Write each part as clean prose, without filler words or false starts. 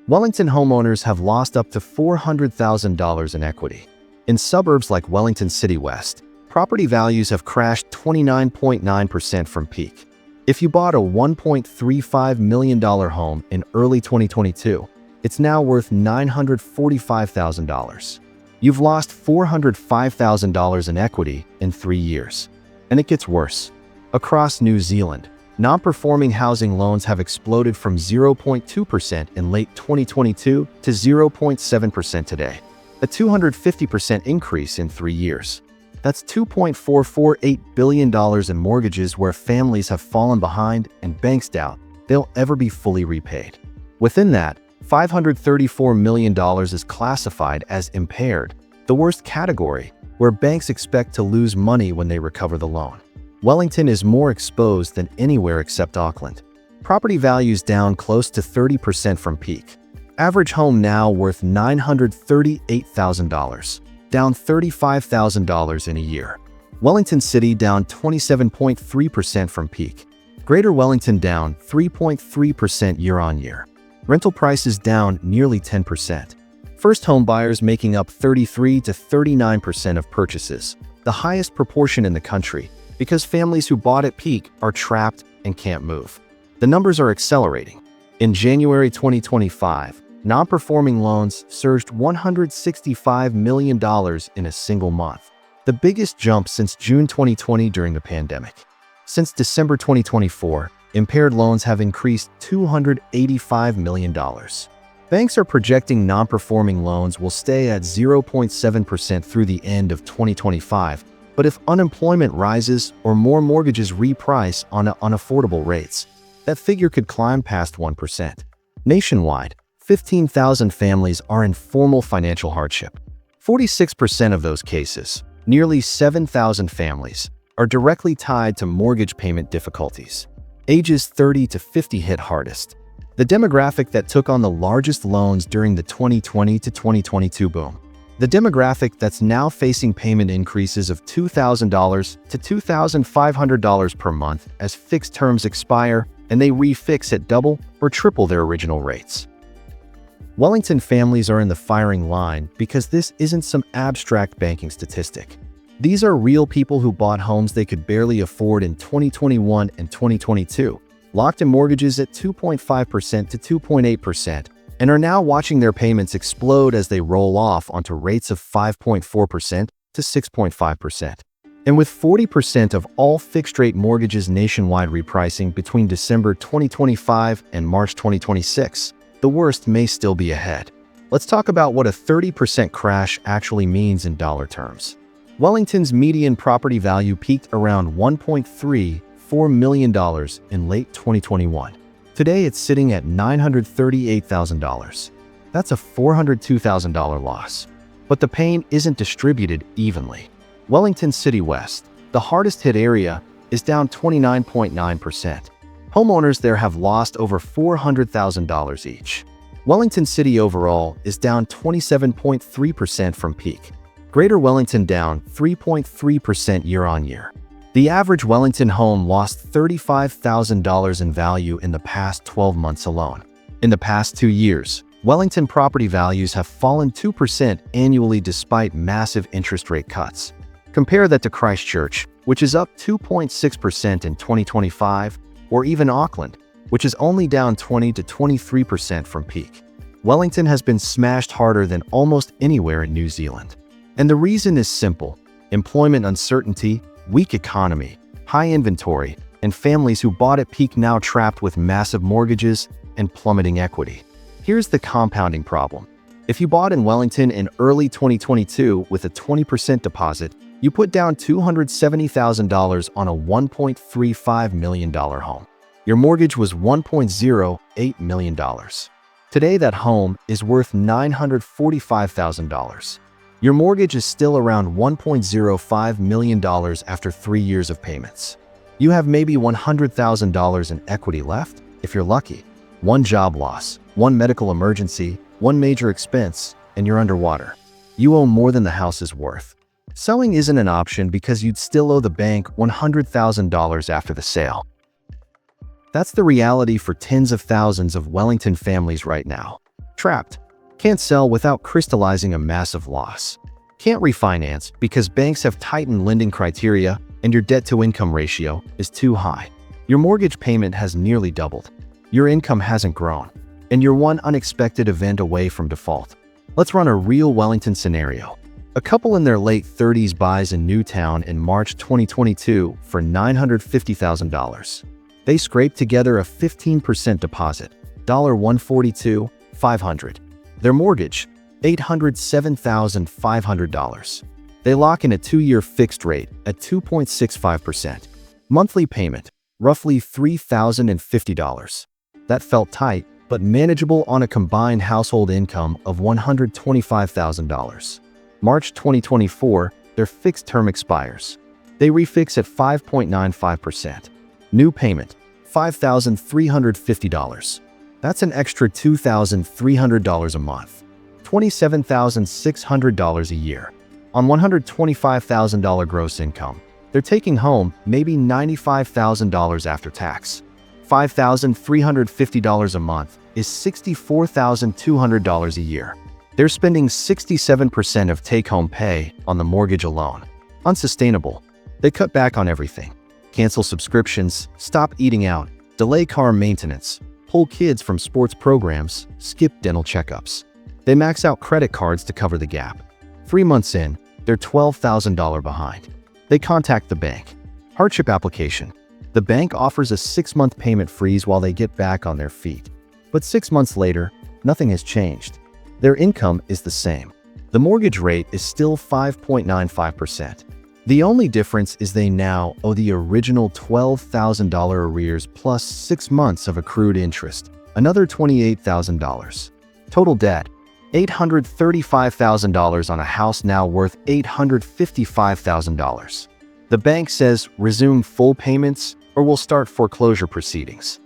Wellington homeowners have lost up to $400,000 in equity. In suburbs like Wellington City-West, property values have crashed 29.9% from peak. If you bought a $1.35 million home in early 2022, it's now worth $945,000. You've lost $405,000 in equity in 3 years. And it gets worse. Across New Zealand, non-performing housing loans have exploded from 0.2% in late 2022 to 0.7% today, a 250% increase in 3 years. That's $2.448 billion in mortgages where families have fallen behind and banks doubt they'll ever be fully repaid. Within that, $534 million is classified as impaired, the worst category, where banks expect to lose money when they recover the loan. Wellington is more exposed than anywhere except Auckland. Property values down close to 30% from peak. Average home now worth $938,000, down $35,000 in a year. Wellington City down 27.3% from peak. Greater Wellington down 3.3% year-on-year. Rental prices down nearly 10%. First home buyers making up 33 to 39% of purchases, the highest proportion in the country, because families who bought at peak are trapped and can't move. The numbers are accelerating. In January 2025, non-performing loans surged $165 million in a single month, the biggest jump since June 2020 during the pandemic. Since December 2024, impaired loans have increased $285 million. Banks are projecting non-performing loans will stay at 0.7% through the end of 2025, but if unemployment rises or more mortgages reprice on unaffordable rates, that figure could climb past 1%. Nationwide, 15,000 families are in formal financial hardship. 46% of those cases, nearly 7,000 families, are directly tied to mortgage payment difficulties. Ages 30 to 50 hit hardest. The demographic that took on the largest loans during the 2020 to 2022 boom. The demographic that's now facing payment increases of $2,000 to $2,500 per month as fixed terms expire and they refix at double or triple their original rates. Wellington families are in the firing line because this isn't some abstract banking statistic. These are real people who bought homes they could barely afford in 2021 and 2022, locked in mortgages at 2.5% to 2.8%, and are now watching their payments explode as they roll off onto rates of 5.4% to 6.5%. And with 40% of all fixed-rate mortgages nationwide repricing between December 2025 and March 2026, the worst may still be ahead. Let's talk about what a 30% crash actually means in dollar terms. Wellington's median property value peaked around $1.34 million in late 2021. Today, it's sitting at $938,000. That's a $402,000 loss. But the pain isn't distributed evenly. Wellington City-West, the hardest-hit area, is down 29.9%. Homeowners there have lost over $400,000 each. Wellington City overall is down 27.3% from peak. Greater Wellington down 3.3% year-on-year. The average Wellington home lost $35,000 in value in the past 12 months alone. In the past 2 years, Wellington property values have fallen 2% annually despite massive interest rate cuts. Compare that to Christchurch, which is up 2.6% in 2025, or even Auckland, which is only down 20 to 23% from peak. Wellington has been smashed harder than almost anywhere in New Zealand. And the reason is simple: employment uncertainty, weak economy, high inventory, and families who bought at peak now trapped with massive mortgages and plummeting equity. Here's the compounding problem. If you bought in Wellington in early 2022 with a 20% deposit, you put down $270,000 on a $1.35 million home. Your mortgage was $1.08 million. Today, that home is worth $945,000. Your mortgage is still around $1.05 million after 3 years of payments. You have maybe $100,000 in equity left, if you're lucky. One job loss, one medical emergency, one major expense, and you're underwater. You owe more than the house is worth. Selling isn't an option because you'd still owe the bank $100,000 after the sale. That's the reality for tens of thousands of Wellington families right now. Trapped. Can't sell without crystallizing a massive loss. Can't refinance because banks have tightened lending criteria and your debt-to-income ratio is too high. Your mortgage payment has nearly doubled. Your income hasn't grown. And you're one unexpected event away from default. Let's run a real Wellington scenario. A couple in their late 30s buys a new town in March 2022 for $950,000. They scrape together a 15% deposit, $142,500. Their mortgage, $807,500. They lock in a 2-year fixed rate at 2.65%. Monthly payment, roughly $3,050. That felt tight, but manageable on a combined household income of $125,000. March 2024, their fixed term expires. They refix at 5.95%. New payment, $5,350. That's an extra $2,300 a month. $27,600 a year. On $125,000 gross income, they're taking home maybe $95,000 after tax. $5,350 a month is $64,200 a year. They're spending 67% of take-home pay on the mortgage alone. Unsustainable. They cut back on everything. Cancel subscriptions, stop eating out, delay car maintenance, pull kids from sports programs, skip dental checkups. They max out credit cards to cover the gap. 3 months in, they're $12,000 behind. They contact the bank. Hardship application. The bank offers a 6-month payment freeze while they get back on their feet. But 6 months later, nothing has changed. Their income is the same. The mortgage rate is still 5.95%. The only difference is they now owe the original $12,000 arrears plus 6 months of accrued interest, another $28,000. Total debt, $835,000 on a house now worth $855,000. The bank says resume full payments or we'll start foreclosure proceedings.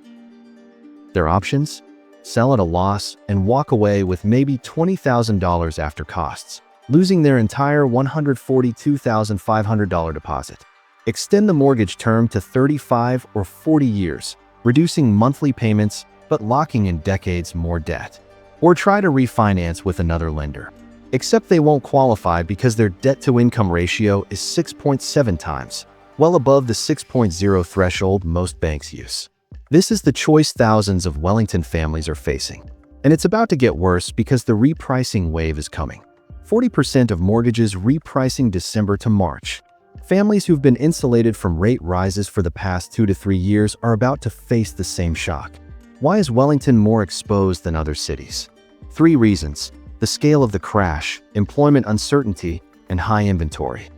Their options? Sell at a loss and walk away with maybe $20,000 after costs, losing their entire $142,500 deposit. Extend the mortgage term to 35 or 40 years, reducing monthly payments but locking in decades more debt. Or try to refinance with another lender. Except they won't qualify because their debt-to-income ratio is 6.7 times, well above the 6.0 threshold most banks use. This is the choice thousands of Wellington families are facing. And it's about to get worse because the repricing wave is coming. 40% of mortgages repricing December to March. Families who've been insulated from rate rises for the past 2 to 3 years are about to face the same shock. Why is Wellington more exposed than other cities? 3 reasons: the scale of the crash, employment uncertainty, and high inventory.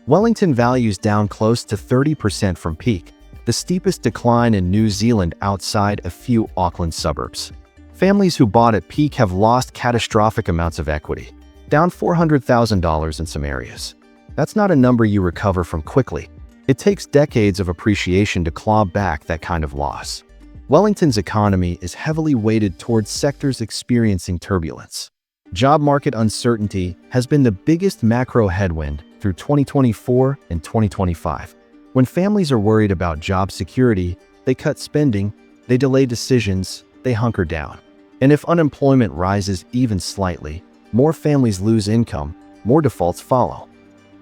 Wellington values down close to 30% from peak, the steepest decline in New Zealand outside a few Auckland suburbs. Families who bought at peak have lost catastrophic amounts of equity, down $400,000 in some areas. That's not a number you recover from quickly. It takes decades of appreciation to claw back that kind of loss. Wellington's economy is heavily weighted towards sectors experiencing turbulence. Job market uncertainty has been the biggest macro headwind through 2024 and 2025. When families are worried about job security, they cut spending, they delay decisions, they hunker down. And if unemployment rises even slightly, more families lose income, more defaults follow.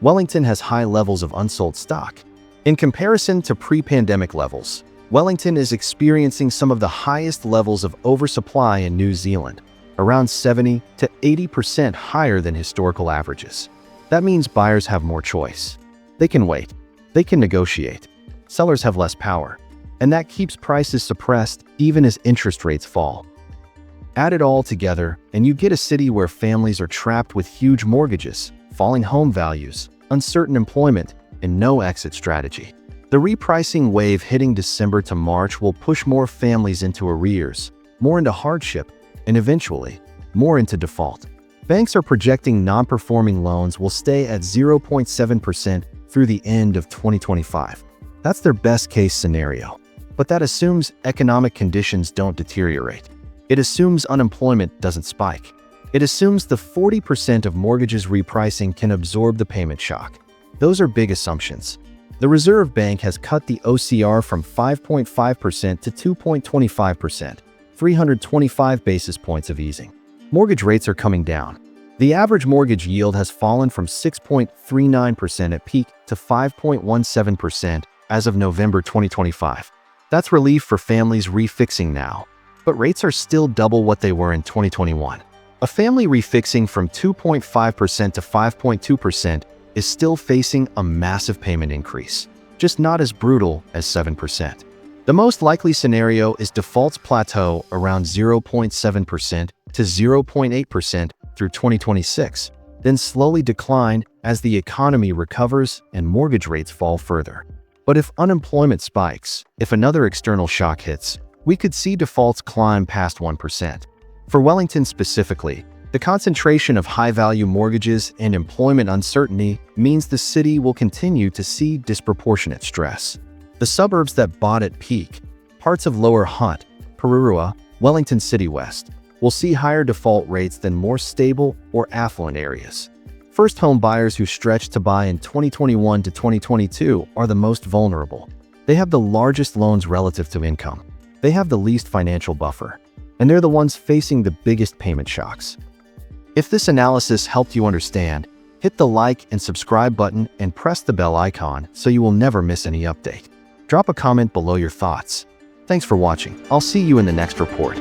Wellington has high levels of unsold stock. In comparison to pre-pandemic levels, Wellington is experiencing some of the highest levels of oversupply in New Zealand, around 70 to 80% higher than historical averages. That means buyers have more choice. They can wait. They can negotiate. Sellers have less power. And that keeps prices suppressed even as interest rates fall. Add it all together, and you get a city where families are trapped with huge mortgages, falling home values, uncertain employment, and no exit strategy. The repricing wave hitting December to March will push more families into arrears, more into hardship, and eventually, more into default. Banks are projecting non-performing loans will stay at 0.7% through the end of 2025. That's their best-case scenario. But that assumes economic conditions don't deteriorate. It assumes unemployment doesn't spike. It assumes the 40% of mortgages repricing can absorb the payment shock. Those are big assumptions. The Reserve Bank has cut the OCR from 5.5% to 2.25%, 325 basis points of easing. Mortgage rates are coming down. The average mortgage yield has fallen from 6.39% at peak to 5.17% as of November 2025. That's relief for families refixing now, but rates are still double what they were in 2021. A family refixing from 2.5% to 5.2% is still facing a massive payment increase, just not as brutal as 7%. The most likely scenario is defaults plateau around 0.7% to 0.8% through 2026, then slowly decline as the economy recovers and mortgage rates fall further. But if unemployment spikes, if another external shock hits, we could see defaults climb past 1%. For Wellington specifically, the concentration of high-value mortgages and employment uncertainty means the city will continue to see disproportionate stress. The suburbs that bought at peak, parts of Lower Hunt, Parurua, Wellington City-West, will see higher default rates than more stable or affluent areas. First home buyers who stretched to buy in 2021 to 2022 are the most vulnerable. They have the largest loans relative to income. They have the least financial buffer, and they're the ones facing the biggest payment shocks. If this analysis helped you understand, hit the like and subscribe button and press the bell icon so you will never miss any update. Drop a comment below your thoughts. Thanks for watching. I'll see you in the next report.